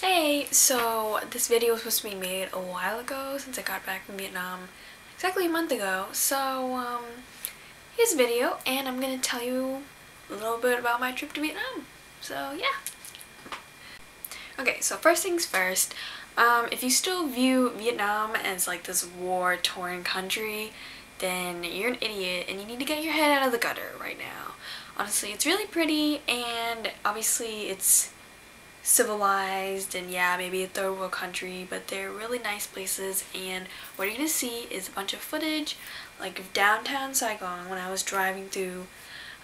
Hey, so this video was supposed to be made a while ago since I got back from Vietnam exactly a month ago. So, here's a video and I'm gonna tell you a little bit about my trip to Vietnam. So, yeah. Okay, so first things first, if you still view Vietnam as like this war-torn country, then you're an idiot and you need to get your head out of the gutter right now. Honestly, it's really pretty and obviously it's civilized and yeah, maybe a third world country, but they're really nice places. And what you're gonna see is a bunch of footage like of downtown Saigon when I was driving through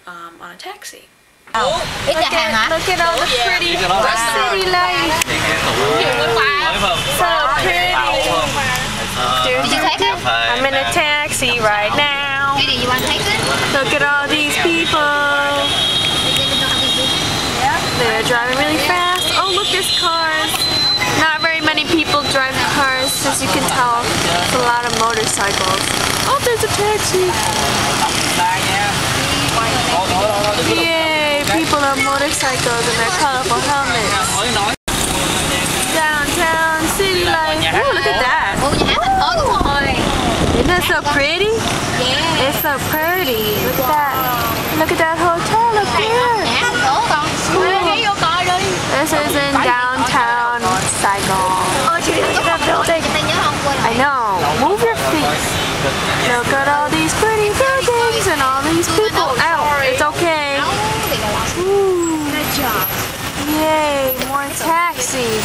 on a taxi. Look at all the pretty city lights. So pretty. I'm in a taxi right now. Look at all these people. They're driving really fast. Oh, look, there's cars. Not very many people drive cars, as you can tell. There's a lot of motorcycles. Oh, there's a taxi. Yay, people on motorcycles and their colorful helmets. Downtown city life. Oh, look at that. Isn't that so pretty? It's so pretty. Look at that. Look at that hotel up there. This is in downtown Saigon. Look at that building. I know. Move your feet. Look at all these pretty buildings and all these people. Ow, it's okay. Ooh. Good job. Yay, more taxis.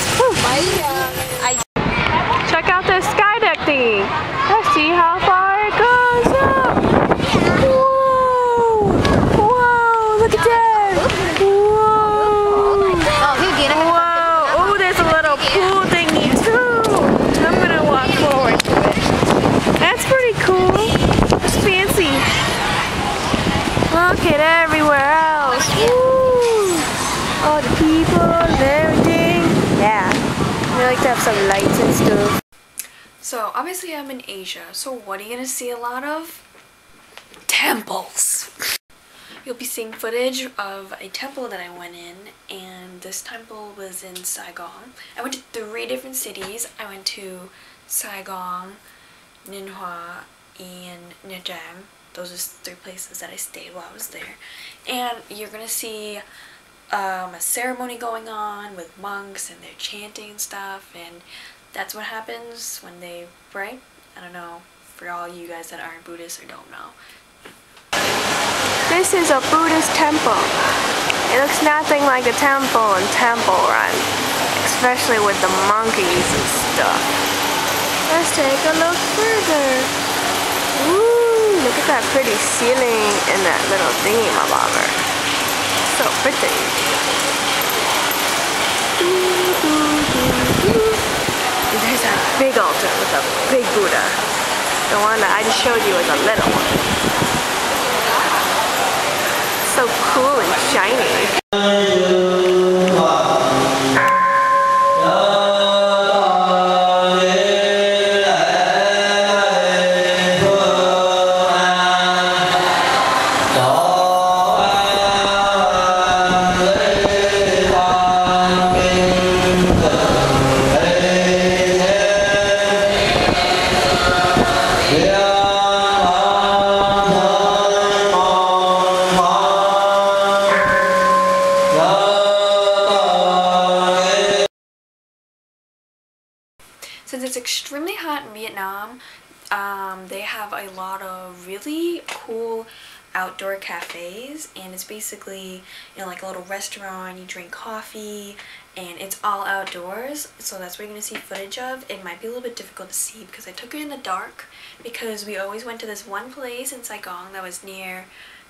Check out this sky deck thingy. Let's see how far it goes up. Whoa! Whoa! Look at that! Whoa! Whoa! Oh, there's a little pool thingy too. I'm gonna walk forward to it. That's pretty cool. It's fancy. Look at everywhere else. Woo! All the people and everything. Yeah. We like to have some lights and stuff. So obviously I'm in Asia, so what are you gonna see a lot of? Temples! You'll be seeing footage of a temple that I went in, and this temple was in Saigon. I went to 3 different cities. I went to Saigon, Ninh Hoa, and Nha Trang. Those are 3 places that I stayed while I was there. And you're gonna see a ceremony going on with monks and they're chanting and stuff, and that's what happens when they pray. I don't know, for all you guys that aren't Buddhist or don't know. This is a Buddhist temple. It looks nothing like a temple in Temple Run, especially with the monkeys and stuff. Let's take a look further. Woo! Look at that pretty ceiling and that little thingy-mabobber. So pretty. There's a big altar with a big Buddha. The one that I just showed you is a little one. So cool and shiny. Since it's extremely hot in Vietnam, they have a lot of really cool outdoor cafes, and it's basically, you know, like a little restaurant. You drink coffee and it's all outdoors, so that's what you're gonna see footage of. It might be a little bit difficult to see because I took it in the dark, because we always went to this one place in Saigon that was near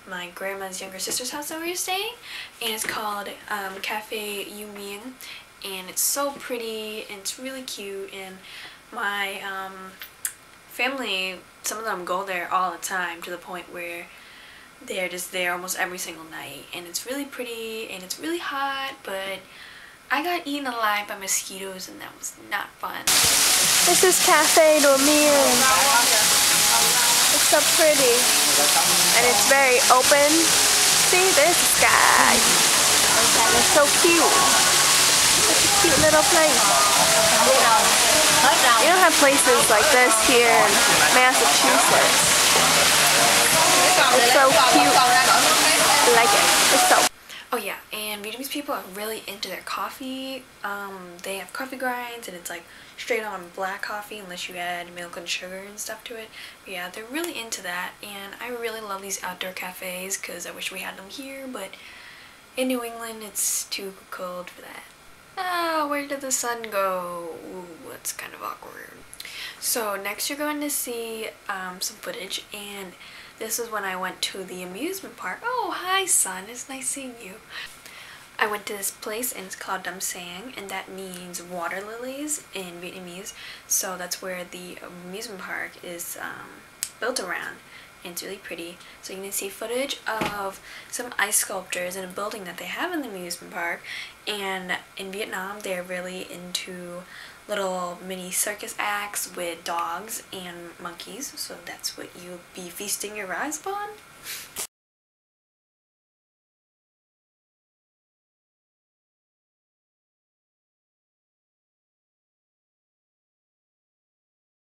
my grandma's younger sister's house that we were staying, and it's called Cafe Yu Ming, and it's so pretty and it's really cute. And my family, some of them go there all the time, to the point where they're just there almost every single night, and it's really pretty and it's really hot, but I got eaten alive by mosquitoes and that was not fun. This is Cafe Yu Ming. It's so pretty and it's very open. See, there's the sky. It's so cute. Such a cute little place. You don't have places like this here in Massachusetts. It's so cute. I like it. It's so. Oh yeah, and Vietnamese people are really into their coffee. They have coffee grinds, and it's like straight on black coffee unless you add milk and sugar and stuff to it. But yeah, they're really into that, and I really love these outdoor cafes because I wish we had them here, but in New England it's too cold for that. Ah, where did the sun go? Ooh, that's kind of awkward. So next you're going to see some footage, and this is when I went to the amusement park. Oh, hi son, it's nice seeing you. I went to this place and it's called Dam Sang, and that means water lilies in Vietnamese. So that's where the amusement park is built around, and it's really pretty. So you can see footage of some ice sculptures in a building that they have in the amusement park. And in Vietnam, they're really into little mini circus acts with dogs and monkeys. So that's what you'll be feasting your eyes upon.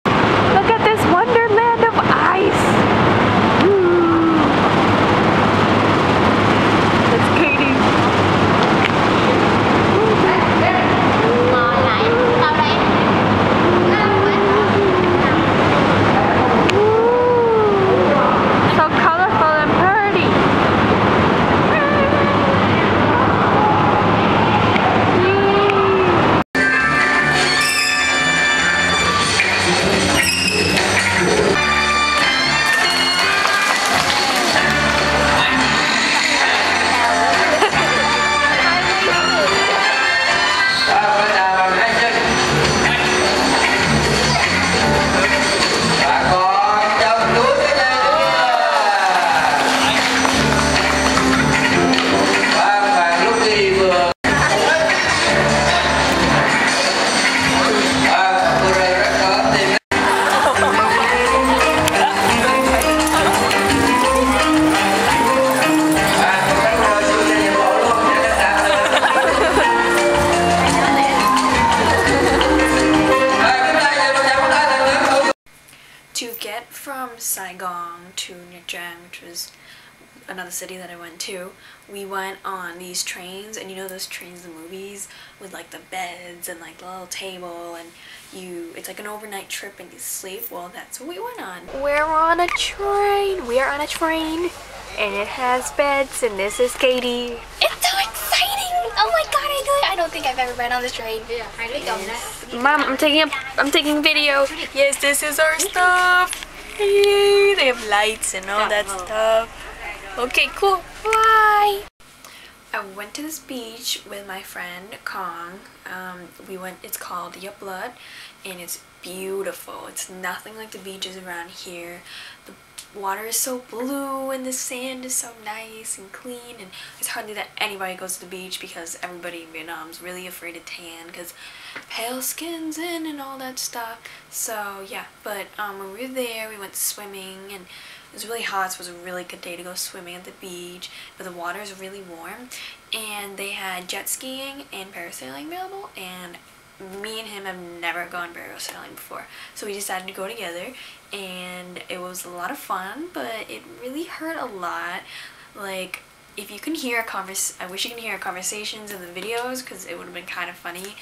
Look at this wonderland of ice. That's Katie. So colorful and pretty. To get from Saigon to Nha Trang, which was another city that I went to, we went on these trains, and you know those trains in the movies with like the beds and like the little table, and it's like an overnight trip and you sleep. Well, that's what we went on. We're on a train. We are on a train, and it has beds. And this is Katie. It's so exciting! Oh my god, I don't think I've ever been on this train. Yes. Mom, I'm taking video. Yes, this is our stuff. Yay, they have lights and all that stuff. Okay, cool. Bye. I went to this beach with my friend Kong. It's called Yup Blood, and it's beautiful. It's nothing like the beaches around here. The water is so blue and the sand is so nice and clean, and it's hardly that anybody goes to the beach because everybody in Vietnam is really afraid to tan because pale skin's in and all that stuff. So yeah, but when we were there, we went swimming, and it was really hot, so it was a really good day to go swimming at the beach, but the water is really warm, and they had jet skiing and parasailing available, and me and him have never gone parasailing before, so we decided to go together, and it was a lot of fun, but it really hurt a lot. Like, if you can hear I wish you can hear conversations in the videos because it would have been kind of funny.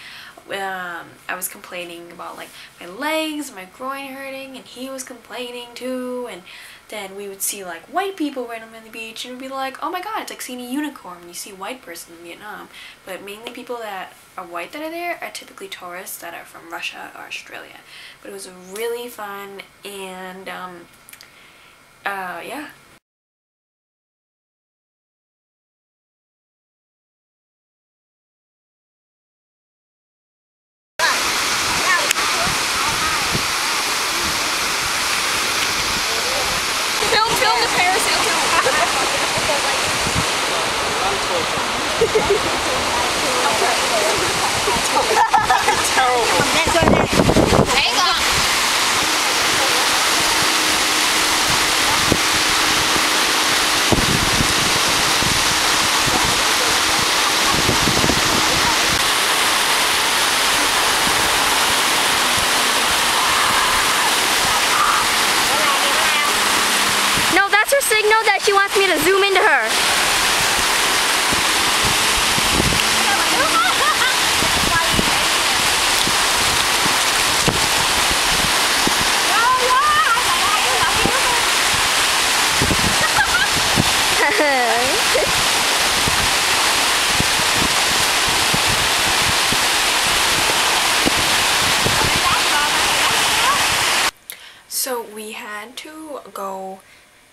I was complaining about like my legs, my groin hurting, and he was complaining too, and then we would see like white people randomly on the beach, and it would be like, oh my god, it's like seeing a unicorn when you see a white person in Vietnam. But mainly people that are white that are there are typically tourists that are from Russia or Australia. But it was really fun, and yeah. Film the parasail Terrible. Hang on.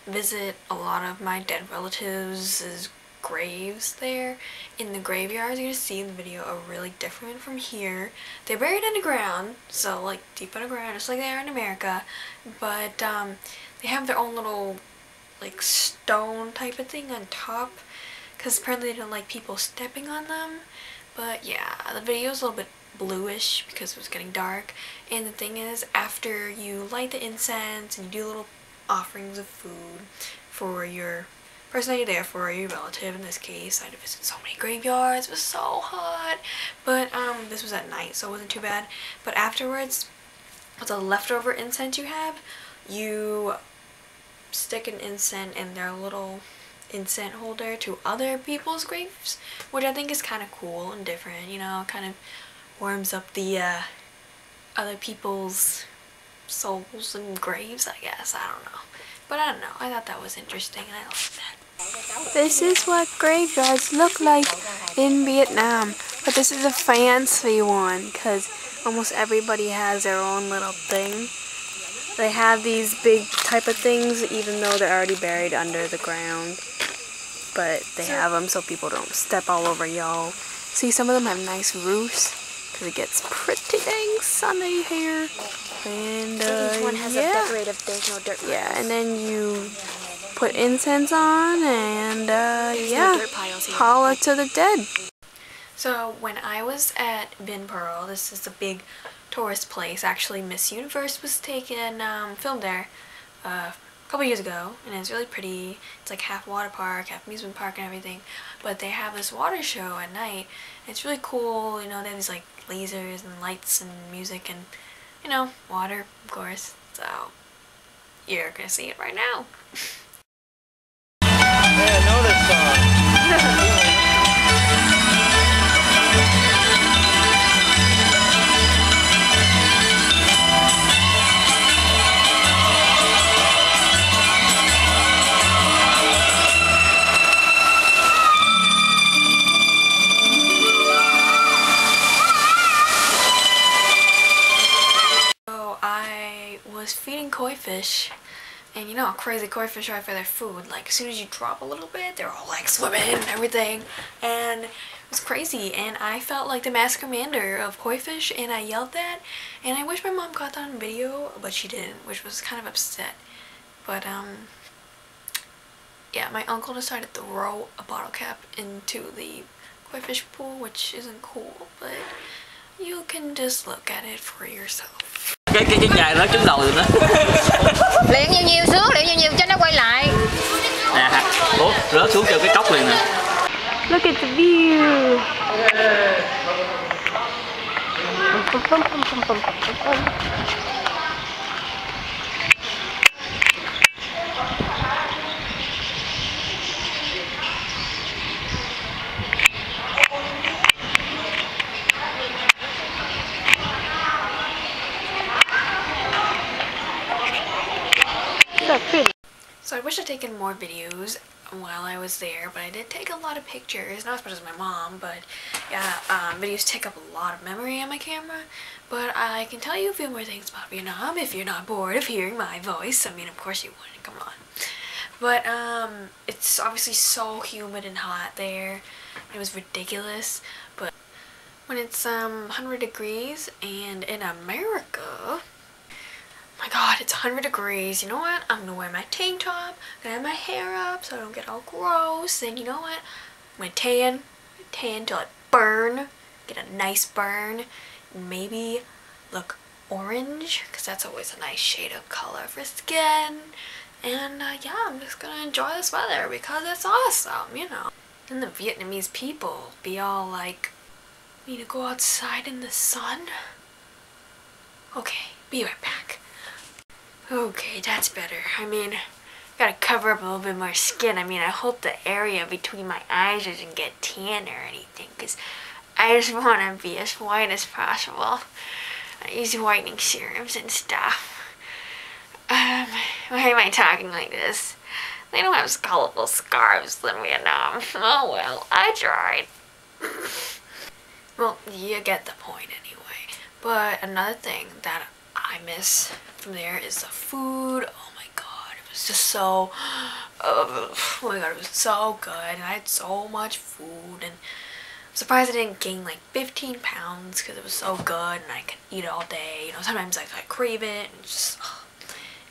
visit a lot of my dead relatives' graves there in the graveyards. You're gonna see in the video are really different from here. They're buried underground, so like deep underground, just like they are in America, but they have their own little like stone type of thing on top, because apparently they don't like people stepping on them. But yeah, the video is a little bit bluish because it was getting dark, and the thing is, after you light the incense and you do little offerings of food for your person that you're there for, your relative in this case. I had to visit so many graveyards, it was so hot, but this was at night, so it wasn't too bad. But afterwards, with the leftover incense you have, you stick an incense in their little incense holder to other people's graves, which I think is kind of cool and different, you know, kind of warms up the other people's souls and graves, I guess. I don't know, but I don't know, I thought that was interesting and I liked that. This is what graveyards look like in Vietnam, but this is a fancy one because almost everybody has their own little thing. They have these big type of things even though they're already buried under the ground, but they have them so people don't step all over y'all. See, some of them have nice roofs because it gets pretty dang sunny here. And Each one has a decorative, there's no dirt piles. yeah, and then you put incense on and no dirt piles here. holla to the dead. So when I was at Bin Pearl, this is a big tourist place. Actually, Miss Universe was filmed there a couple years ago, and it's really pretty. It's like half water park, half amusement park and everything, but they have this water show at night. It's really cool, you know, they have these like lasers and lights and music and, you know, water, of course. So you're gonna see it right now. Yeah, I know this song. So I was feeding koi fish, and you know how crazy koi fish are for their food. Like as soon as you drop a little bit, they're all like swimming and everything, and it was crazy. And I felt like the mass commander of koi fish, and I yelled that, and I wish my mom got that on video, but she didn't, which was kind of upset. But yeah, my uncle decided to throw a bottle cap into the koi fish pool, which isn't cool, but you can just look at it for yourself. Cái dài nó trúng đầu rồi đó. Luyện nhiều nhiều xuống, luyện nhiều nhiều cho nó quay lại. Nè, ủa, rớt xuống cho cái cốc liền nè. Look at the view. So I wish I'd taken more videos while I was there, but I did take a lot of pictures, not as much as my mom, but yeah, videos take up a lot of memory on my camera. But I can tell you a few more things about Vietnam if you're not bored of hearing my voice. I mean, of course you wouldn't, come on. But it's obviously so humid and hot there. It was ridiculous, but when it's 100 degrees, and in America, my god, it's 100 degrees. You know what? I'm gonna wear my tank top, gonna have my hair up so I don't get all gross, and you know what? I'm gonna tan till I burn, get a nice burn, maybe look orange, because that's always a nice shade of color for skin. And yeah, I'm just gonna enjoy this weather because it's awesome, you know. And the Vietnamese people be all like, "We need to go outside in the sun?" Okay, be right back. Okay, that's better. I mean, gotta cover up a little bit more skin. I mean, I hope the area between my eyes doesn't get tan or anything, because I just want to be as white as possible. I use whitening serums and stuff. Why am I talking like this? They don't have as colorful scarves in Vietnam. Oh well, I tried. Well, you get the point anyway. But another thing that I miss from there is the food. Oh my god, it was was just so, oh my god, it was so good, and I had so much food, and I'm surprised I didn't gain like 15 pounds because it was so good, and I could eat it all day. You know, sometimes I crave it, and it's just,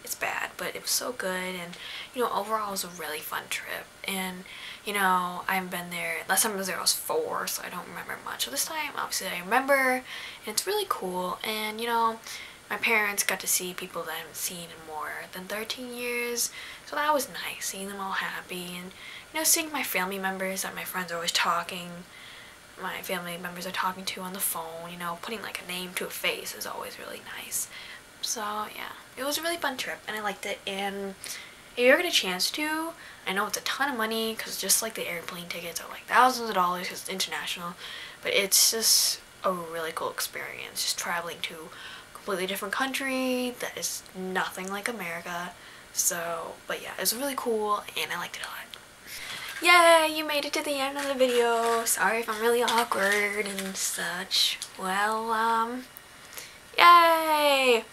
it's bad, but it was so good, and you know, overall it was a really fun trip. And you know, I haven't been there. Last time I was there I was 4, so I don't remember much. So this time, obviously I remember, and it's really cool. And you know, my parents got to see people that I haven't seen in more than 13 years, so that was nice, seeing them all happy, and you know, seeing my family members that my friends are always my family members are talking to on the phone, you know, putting like a name to a face is always really nice. So yeah, it was a really fun trip, and I liked it. And if you ever get a chance to, I know it's a ton of money because just like the airplane tickets are like thousands of dollars because it's international, but it's just a really cool experience, just traveling to a completely different country that is nothing like America. So, but yeah, it was really cool, and I liked it a lot. Yay, you made it to the end of the video. Sorry if I'm really awkward and such. Well, yay!